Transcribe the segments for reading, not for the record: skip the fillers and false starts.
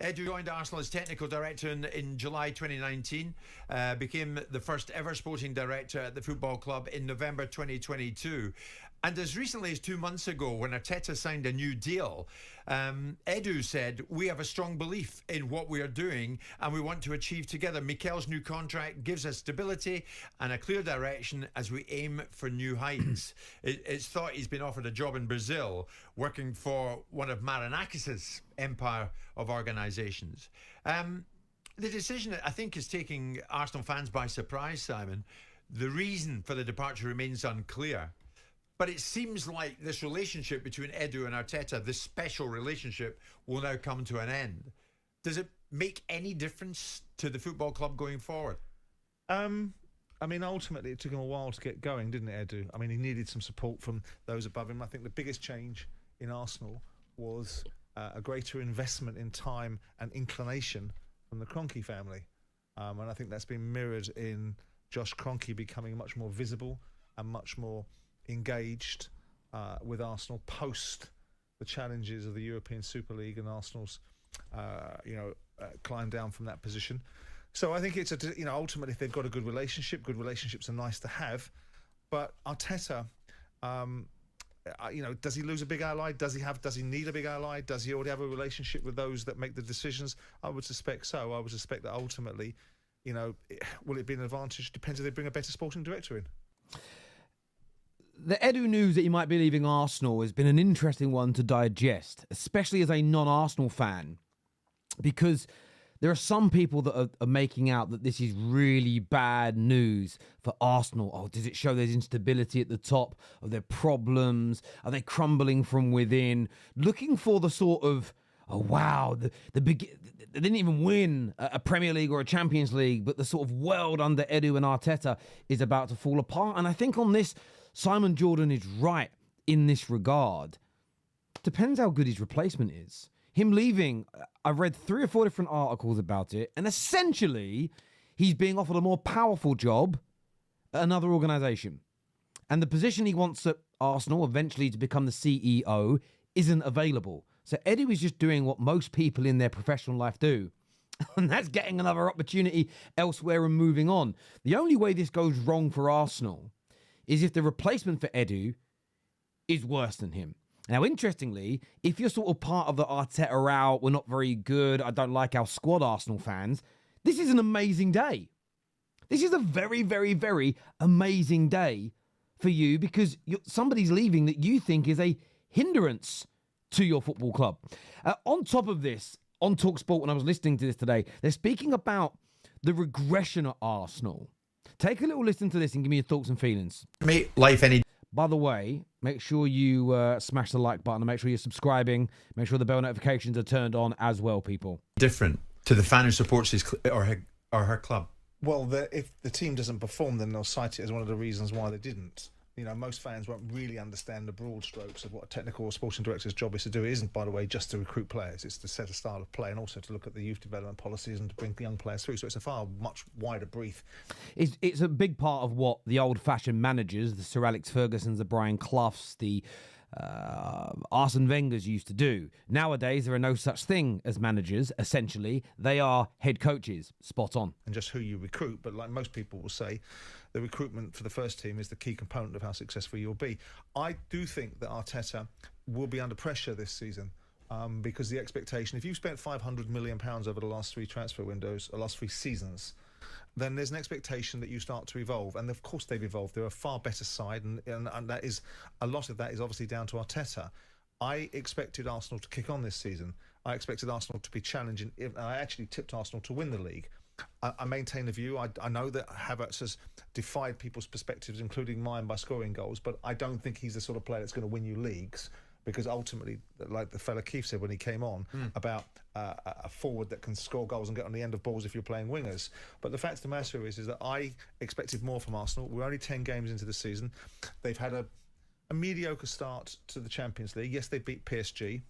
Edu joined Arsenal as technical director in July 2019, became the first ever sporting director at the football club in November 2022. And as recently as 2 months ago, when Arteta signed a new deal, Edu said, "We have a strong belief in what we are doing and we want to achieve together. Mikel's new contract gives us stability and a clear direction as we aim for new heights." It's thought he's been offered a job in Brazil, working for one of Marinakis' empire of organisations. The decision, I think, is taking Arsenal fans by surprise, Simon. The reason for the departure remains unclear. But it seems like this relationship between Edu and Arteta, this special relationship, will now come to an end. Does it make any difference to the football club going forward? I mean, ultimately, it took him a while to get going, didn't it, Edu? I mean, he needed some support from those above him. I think the biggest change in Arsenal was a greater investment in time and inclination from the Kroenke family. And I think that's been mirrored in Josh Kroenke becoming much more visible and much more engaged with Arsenal post the challenges of the European Super League and Arsenal's, climb down from that position. So I think it's ultimately if they've got a good relationship, good relationships are nice to have. But Arteta, does he lose a big ally? Does he need a big ally? Does he already have a relationship with those that make the decisions? I would suspect so. I would suspect that ultimately, will it be an advantage? Depends if they bring a better sporting director in. The Edu news that he might be leaving Arsenal has been an interesting one to digest, especially as a non-Arsenal fan, because there are some people that are making out that this is really bad news for Arsenal. Oh, does it show there's instability at the top? Are there problems? Are they crumbling from within? Looking for the sort of, oh, wow, they didn't even win a Premier League or a Champions League, but the sort of world under Edu and Arteta is about to fall apart. And I think on this, Simon Jordan is right in this regard. Depends how good his replacement is. Him leaving, I've read 3 or 4 different articles about it, and essentially, he's being offered a more powerful job at another organisation. And the position he wants at Arsenal, eventually to become the CEO, isn't available. So Edu is just doing what most people in their professional life do. And that's getting another opportunity elsewhere and moving on. The only way this goes wrong for Arsenal is if the replacement for Edu is worse than him. Now, interestingly, if you're sort of part of the Arteta out, we're not very good, I don't like our squad, Arsenal fans, this is an amazing day. This is a very, very, very amazing day for you because somebody's leaving that you think is a hindrance to your football club. On top of this, on TalkSport, when I was listening to this today, they're speaking about the regression at Arsenal. Take a little listen to this and give me your thoughts and feelings. Make life any... By the way, make sure you smash the like button and make sure you're subscribing. Make sure the bell notifications are turned on as well, people. different to the fan who supports his or her club? Well, if the team doesn't perform, then they'll cite it as one of the reasons why they didn't. Most fans won't really understand the broad strokes of what a technical or sporting director's job is to do. It isn't, by the way, just to recruit players. It's to set a style of play and also to look at the youth development policies and to bring young players through. So it's a far much wider brief. It's a big part of what the old-fashioned managers, the Sir Alex Fergusons, the Brian Cloughs, the Arsene Wenger's used to do. Nowadays, there are no such thing as managers. Essentially, they are head coaches. Spot on. And just who you recruit, but like most people will say, the recruitment for the first team is the key component of how successful you'll be. I do think that Arteta will be under pressure this season because the expectation, if you've spent £500 million over the last 3 transfer windows, or last 3 seasons, then there's an expectation that you start to evolve. And of course they've evolved. They're a far better side, and that is, a lot of that is obviously down to Arteta. I expected Arsenal to kick on this season. I expected Arsenal to be challenging. I actually tipped Arsenal to win the league. I maintain the view. I know that Havertz has defied people's perspectives, including mine, by scoring goals, but I don't think he's the sort of player that's going to win you leagues, because ultimately, like the fella Keith said when he came on, about a forward that can score goals and get on the end of balls if you're playing wingers. But the fact of the matter is that I expected more from Arsenal. We're only 10 games into the season. They've had a mediocre start to the Champions League. Yes, they beat PSG.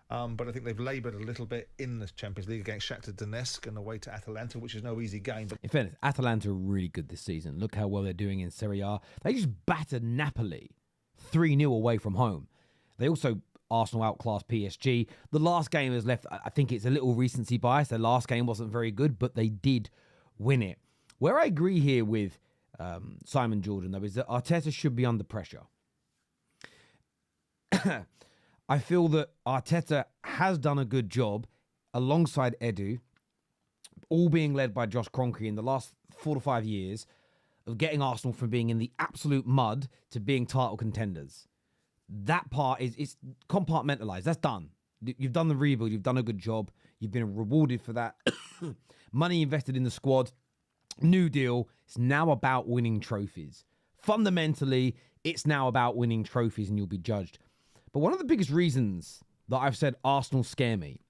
But I think they've laboured a little bit in the Champions League against Shakhtar Donetsk and away to Atalanta, which is no easy game. But in fairness, Atalanta are really good this season. Look how well they're doing in Serie A. They just battered Napoli 3-0 away from home. They also Arsenal outclassed PSG. The last game has left, I think it's a little recency bias. The last game wasn't very good, but they did win it. Where I agree here with Simon Jordan, though, is that Arteta should be under pressure. I feel that Arteta has done a good job alongside Edu, all being led by Josh Kroenke in the last 4 to 5 years, of getting Arsenal from being in the absolute mud to being title contenders. That part is compartmentalized. That's done. You've done the rebuild. You've done a good job. You've been rewarded for that. Money invested in the squad. New deal. It's now about winning trophies. Fundamentally, it's now about winning trophies and you'll be judged. But one of the biggest reasons that I've said Arsenal scare me,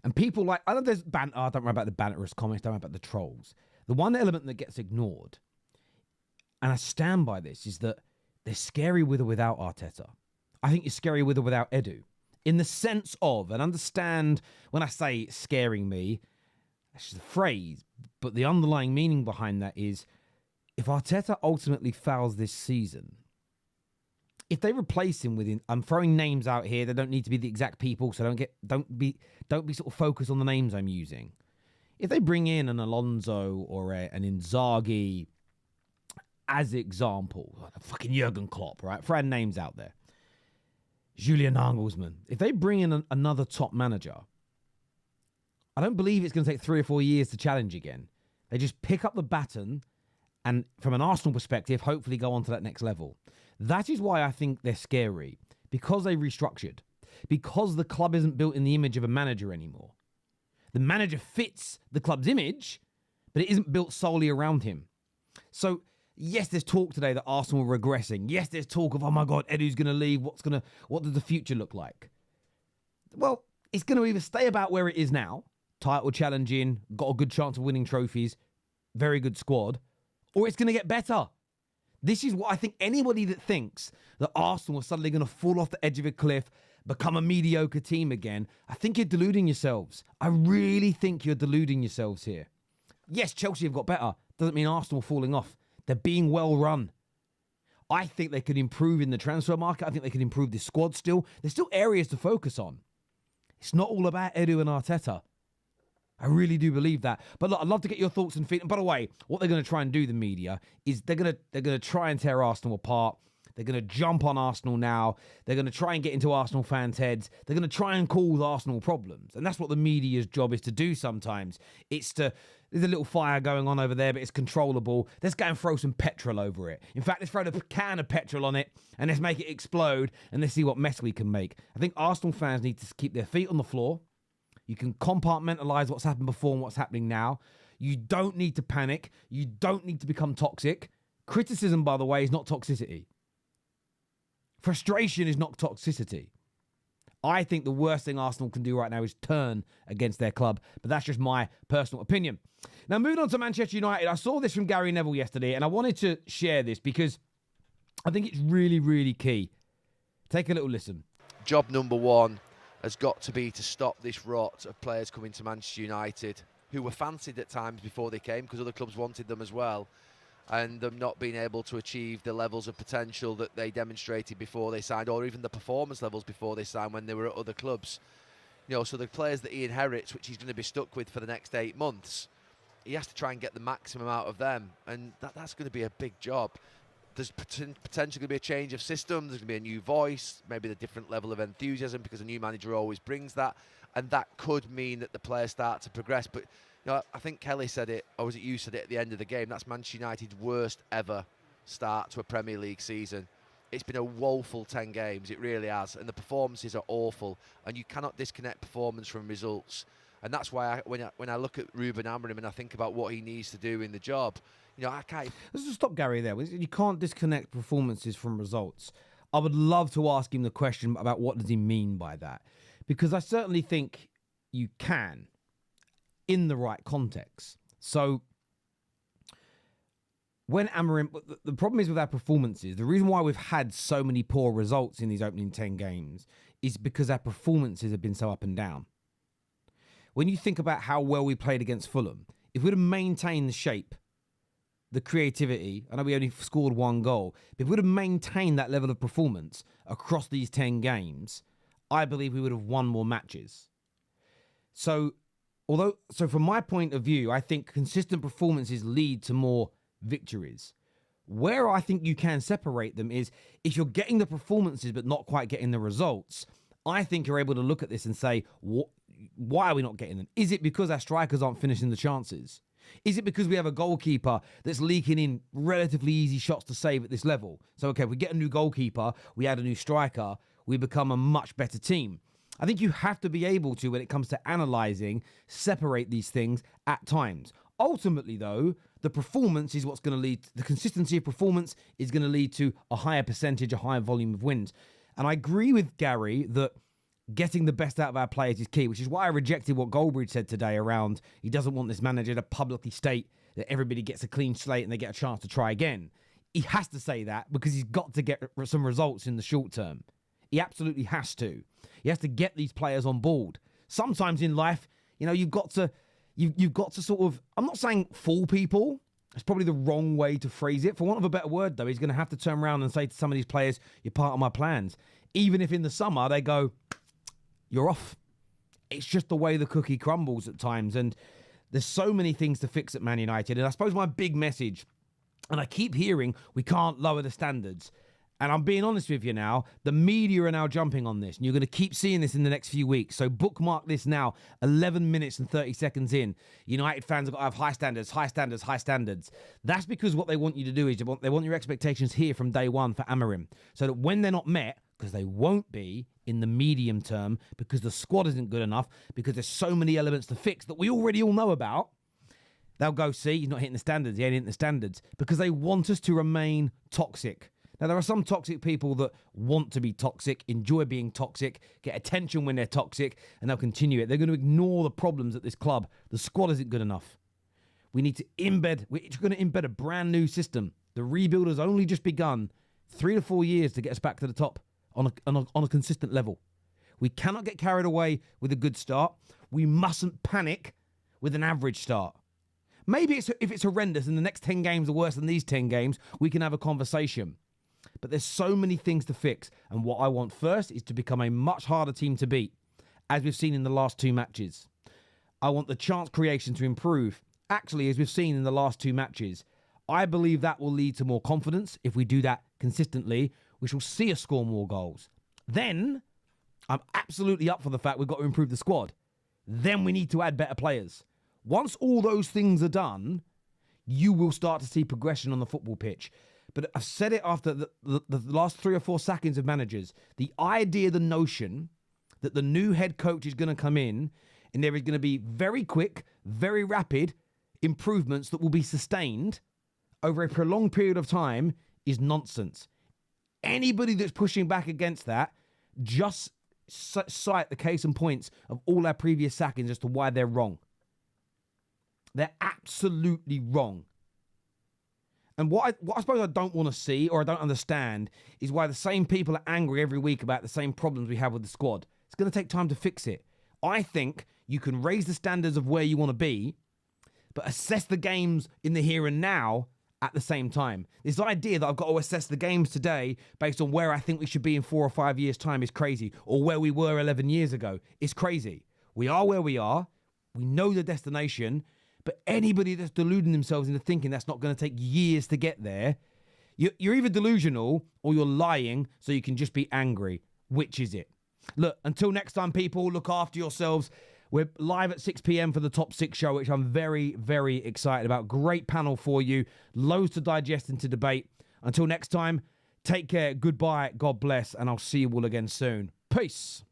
and people like, I know there's banter, I don't worry about the banterous comments, don't worry about the trolls. The one element that gets ignored, and I stand by this, is that they're scary with or without Arteta. I think you're scary with or without Edu. In the sense of, and understand when I say scaring me, that's just a phrase, but the underlying meaning behind that is, if Arteta ultimately fails this season, if they replace him with, I'm throwing names out here, they don't need to be the exact people, so don't be sort of focused on the names I'm using. If they bring in an Alonso or an Inzaghi as example, like a fucking Jurgen Klopp, right? Throwing names out there. Julian Nagelsmann. If they bring in another top manager, I don't believe it's going to take 3 or 4 years to challenge again. They just pick up the baton and, from an Arsenal perspective, hopefully go on to that next level. That is why I think they're scary, because they restructured, because the club isn't built in the image of a manager anymore. The manager fits the club's image, but it isn't built solely around him. So, yes, there's talk today that Arsenal are regressing. Yes, there's talk of, oh my God, Edu's going to leave. What does the future look like? Well, it's going to either stay about where it is now, title challenging, got a good chance of winning trophies, very good squad, or it's going to get better. This is what I think anybody that thinks that Arsenal are suddenly going to fall off the edge of a cliff, become a mediocre team again, I think you're deluding yourselves. I really think you're deluding yourselves here. Yes, Chelsea have got better. Doesn't mean Arsenal are falling off. They're being well run. I think they could improve in the transfer market. I think they could improve the squad still. There's still areas to focus on. It's not all about Edu and Arteta. I really do believe that. But look, I'd love to get your thoughts and feelings. By the way, what they're going to try and do, the media, is they're going to try and tear Arsenal apart. They're going to jump on Arsenal now. They're going to try and get into Arsenal fans' heads. They're going to try and cause Arsenal problems. And that's what the media's job is to do sometimes. There's a little fire going on over there, but it's controllable. Let's go and throw some petrol over it. In fact, let's throw a can of petrol on it and let's make it explode and let's see what mess we can make. I think Arsenal fans need to keep their feet on the floor. You can compartmentalize what's happened before and what's happening now. You don't need to panic. You don't need to become toxic. Criticism, by the way, is not toxicity. Frustration is not toxicity. I think the worst thing Arsenal can do right now is turn against their club. But that's just my personal opinion. Now, moving on to Manchester United. I saw this from Gary Neville yesterday, and I wanted to share this because I think it's really, really key. Take a little listen. Job number one has got to be to stop this rot of players coming to Manchester United who were fancied at times before they came because other clubs wanted them as well, and them not being able to achieve the levels of potential that they demonstrated before they signed, or even the performance levels before they signed when they were at other clubs. You know, so the players that he inherits, which he's going to be stuck with for the next 8 months, he has to try and get the maximum out of them, and that's going to be a big job. There's potentially going to be a change of system, there's going to be a new voice, maybe a different level of enthusiasm, because a new manager always brings that, and that could mean that the players start to progress. But you know, I think Kelly said it, or was it you said it at the end of the game, that's Manchester United's worst ever start to a Premier League season. It's been a woeful 10 games, it really has, and the performances are awful, and you cannot disconnect performance from results. And that's why when I look at Ruben Amorim and I think about what he needs to do in the job, you know, I can't. Let's just stop Gary there. You can't disconnect performances from results. I would love to ask him the question about what does he mean by that, because I certainly think you can, in the right context. So when Amorim, the problem is with our performances, the reason why we've had so many poor results in these opening 10 games is because our performances have been so up and down. When you think about how well we played against Fulham, if we'd have maintained the shape the creativity, I know we only scored 1 goal, but if we would have maintained that level of performance across these 10 games, I believe we would have won more matches. So from my point of view, I think consistent performances lead to more victories. Where I think you can separate them is if you're getting the performances but not quite getting the results, I think you're able to look at this and say, why are we not getting them? Is it because our strikers aren't finishing the chances? Is it because we have a goalkeeper that's leaking in relatively easy shots to save at this level? So, okay, if we get a new goalkeeper, we add a new striker, we become a much better team. I think you have to be able to, when it comes to analysing, separate these things at times. Ultimately, though, the performance is what's going to lead, the consistency of performance is going to lead to a higher percentage, a higher volume of wins. And I agree with Gary that getting the best out of our players is key, which is why I rejected what Goldbridge said today around he doesn't want this manager to publicly state that everybody gets a clean slate and they get a chance to try again. He has to say that because he's got to get some results in the short term. He absolutely has to. He has to get these players on board. Sometimes in life, you've got to sort of, I'm not saying fool people. It's probably the wrong way to phrase it. For want of a better word, though, he's going to have to turn around and say to some of these players, you're part of my plans. Even if in the summer they go, you're off. It's just the way the cookie crumbles at times. And there's so many things to fix at Man United. And I suppose my big message, and I keep hearing we can't lower the standards. And I'm being honest with you now, the media are now jumping on this. And you're going to keep seeing this in the next few weeks. So bookmark this now, 11 minutes and 30 seconds in. United fans have got to have high standards, high standards, high standards. That's because what they want you to do is they want your expectations here from day one for Amorim. So that when they're not met, because they won't be in the medium term, because the squad isn't good enough, because there's so many elements to fix that we already all know about, they'll go, see, he's not hitting the standards, he ain't hitting the standards, because they want us to remain toxic. Now, there are some toxic people that want to be toxic, enjoy being toxic, get attention when they're toxic, and they'll continue it. They're going to ignore the problems at this club. The squad isn't good enough. We're going to embed a brand new system. The rebuild has only just begun. 3 to 4 years to get us back to the top on a consistent level. We cannot get carried away with a good start. We mustn't panic with an average start. Maybe if it's horrendous and the next 10 games are worse than these 10 games, we can have a conversation. But there's so many things to fix. And what I want first is to become a much harder team to beat, as we've seen in the last 2 matches. I want the chance creation to improve. Actually, as we've seen in the last 2 matches, I believe that will lead to more confidence if we do that consistently, which will see us score more goals. Then, I'm absolutely up for the fact we've got to improve the squad. Then we need to add better players. Once all those things are done, you will start to see progression on the football pitch. But I've said it after the last 3 or 4 sackings of managers. The idea, the notion that the new head coach is going to come in and there is going to be very quick, very rapid improvements that will be sustained over a prolonged period of time is nonsense. Anybody that's pushing back against that, just cite the case and points of all our previous sackings as to why they're wrong. They're absolutely wrong. And what I suppose I don't want to see or I don't understand is why the same people are angry every week about the same problems we have with the squad. It's going to take time to fix it. I think you can raise the standards of where you want to be, but assess the games in the here and now at the same time. This idea that I've got to assess the games today based on where I think we should be in 4 or 5 years' time is crazy, or where we were 11 years ago is crazy. We are where we are. We know the destination. But anybody that's deluding themselves into thinking that's not going to take years to get there, you're either delusional or you're lying so you can just be angry. Which is it? Look, until next time, people, look after yourselves. We're live at 6 p.m. for the Top 6 show, which I'm very, very excited about. Great panel for you. Loads to digest and to debate. Until next time, take care. Goodbye. God bless. And I'll see you all again soon. Peace.